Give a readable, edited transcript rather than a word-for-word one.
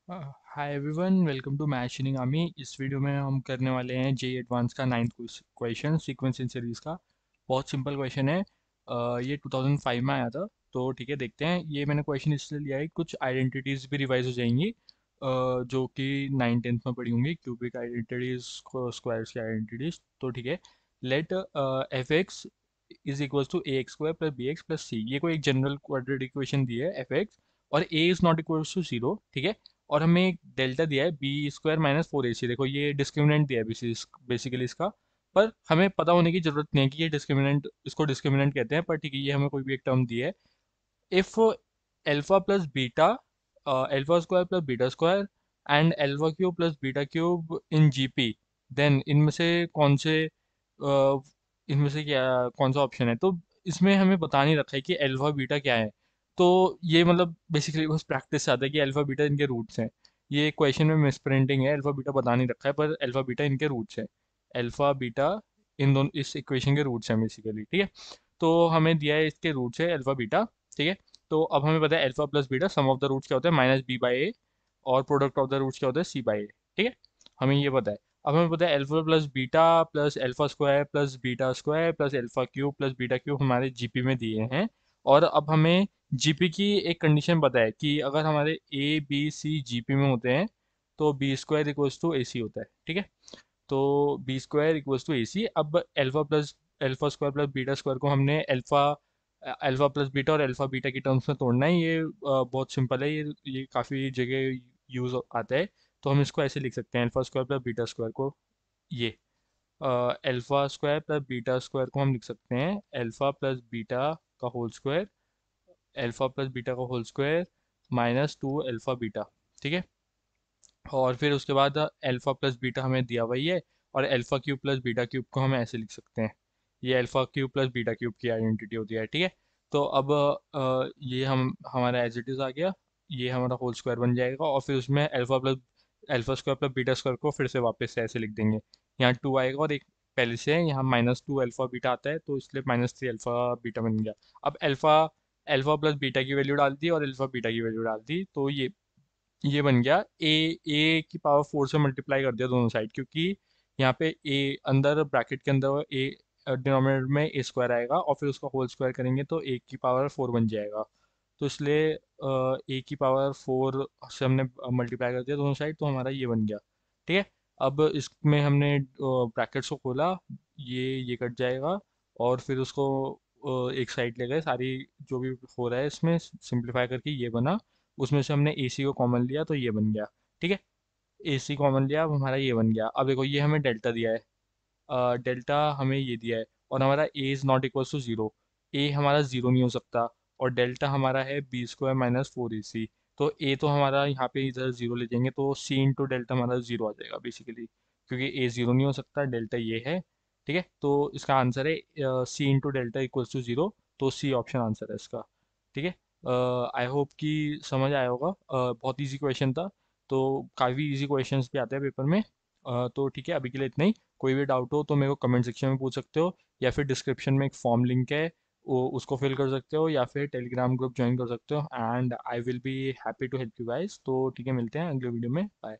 Hi everyone, welcome to math Shinigami. इस video में हम करने वाले हैं जे एडवांस का 9th question sequence in series का। बहुत सिंपल क्वेश्चन है। ये 2005 में आया था। तो ठीक है, देखते हैं। ये मैंने क्वेश्चन इसलिए लिया है, कुछ आइडेंटिटीज भी रिवाइज हो जाएंगी जो कि 9th 10th में पढ़ी होंगी, क्यूबिक आइडेंटिटीज, स्क्वायर्स की आइडेंटिटीज। तो ठीक है, let f x is equal to a x square plus b x plus c. ये कोई एक जनरल क्वाड्रेटिक इक्वेशन दी है एफ एक्स, और a is not equal to zero. ठीक है, और हमें एक डेल्टा दिया है बी स्क्वायर माइनस फोर ए सी। देखो, ये डिस्क्रिमिनेंट दिया है बेसिकली इसका। पर हमें पता होने की जरूरत नहीं है कि ये डिस्क्रिमिनेंट, इसको डिस्क्रिमिनेंट कहते हैं। पर ठीक है, ये हमें कोई भी एक टर्म दी है। If alpha plus beta, alpha square plus beta square and alpha cube plus beta cube in GP, then इनमें से कौन से इनमें से क्या, कौन सा ऑप्शन है। तो इसमें हमें बता नहीं रखा है कि एल्फा बीटा क्या है। तो ये मतलब बेसिकली बस प्रैक्टिस से आता है कि अल्फा बीटा इनके रूट्स हैं। ये क्वेश्चन में मिस प्रिंटिंग है, अल्फा बीटा बता नहीं रखा है, पर अल्फा बीटा इनके रूट्स हैं। अल्फा बीटा इन दोनों इस इक्वेशन के रूट्स हैं बेसिकली। ठीक है, तो हमें दिया है इसके रूट्स है अल्फा बीटा। ठीक है, तो अब हमें पता है alpha plus beta sum of the roots क्या होता है, माइनस बी बाई ए, और प्रोडक्ट ऑफ द रूट्स क्या होता है, सी बाई ए। ठीक है, हमें ये पता है। अब हमें पता है alpha plus beta plus alpha square plus beta square plus alpha cube plus beta cube हमारे जीपी में दिए हैं। और अब हमें जीपी की एक कंडीशन पता है कि अगर हमारे ए बी सी जीपी में होते हैं तो बी स्क्वायर इक्वल्स टू ए सी होता है। ठीक है, तो बी स्क्वायर इक्वल्स टू ए सी। अब alpha square plus beta square को हमने अल्फा अल्फा प्लस बीटा और अल्फा बीटा की टर्म्स में तोड़ना है। ये बहुत सिंपल है, ये काफ़ी जगह यूज़ आता है। तो हम इसको ऐसे लिख सकते हैं, alpha square plus beta square को, ये alpha square plus beta square को हम लिख सकते हैं अल्फा प्लस बीटा का whole square, alpha plus beta का whole square minus two alpha beta. ठीक है, और फिर उसके बाद अल्फा प्लस बीटा हमें दिया हुआ ही है, और alpha cube plus beta cube को हम ऐसे लिख सकते हैं, ये alpha cube plus beta cube की आइडेंटिटी होती है। ठीक है, तो अब ये हम हमारा एज इट इज़ आ गया। ये हमारा होल स्क्वायर बन जाएगा, और फिर उसमें alpha square plus beta square को फिर से वापस से ऐसे लिख देंगे। यहाँ टू आएगा, और एक पहले से है यहाँ माइनस टू अल्फा बीटा आता है, तो इसलिए माइनस थ्री अल्फा बीटा बन गया। अब अल्फा अल्फा प्लस बीटा की वैल्यू डाल दी और अल्फा बीटा की वैल्यू डाल दी, तो ये बन गया ए की पावर फोर से मल्टीप्लाई कर दिया दोनों साइड, क्योंकि यहाँ पे ए अंदर ब्रैकेट के अंदर ए डिनोमिनेटर में ए स्क्वायर आएगा, और फिर उसका होल स्क्वायर करेंगे तो ए की पावर फोर बन जाएगा। तो इसलिए ए की पावर फोर से हमने मल्टीप्लाई कर दिया दोनों साइड, तो हमारा ये बन गया। ठीक है, अब इसमें हमने ब्रैकेट्स को खोला, ये कट जाएगा, और फिर उसको एक साइड ले गए, सारी जो भी हो रहा है इसमें सिंप्लीफाई करके ये बना। उसमें से हमने ए सी को कॉमन लिया तो ये बन गया। ठीक है, ए सी कॉमन लिया, अब हमारा ये बन गया। अब देखो, ये हमें डेल्टा दिया है, डेल्टा हमें ये दिया है, और हमारा A is not equal to zero. A हमारा ज़ीरो नहीं हो सकता, और डेल्टा हमारा है बी स्क्वायर माइनस फोर ए सी। तो ए तो हमारा यहाँ पे इधर ज़ीरो ले जाएंगे, तो सी इंटू डेल्टा हमारा ज़ीरो आ जाएगा बेसिकली, क्योंकि ए ज़ीरो नहीं हो सकता, डेल्टा ये है। ठीक है, तो इसका आंसर है C into delta equals to zero. तो सी ऑप्शन आंसर है इसका। ठीक है, आई होप कि समझ आया होगा। बहुत इजी क्वेश्चन था। तो काफ़ी इजी क्वेश्चंस भी आते हैं पेपर में। तो ठीक है, अभी के लिए इतना ही। कोई भी डाउट हो तो मेरे को कमेंट सेक्शन में पूछ सकते हो, या फिर डिस्क्रिप्शन में एक फॉर्म लिंक है, वो उसको फिल कर सकते हो, या फिर टेलीग्राम ग्रुप ज्वाइन कर सकते हो, and I will be happy to help you guys. तो ठीक है, मिलते हैं अगले वीडियो में। बाय।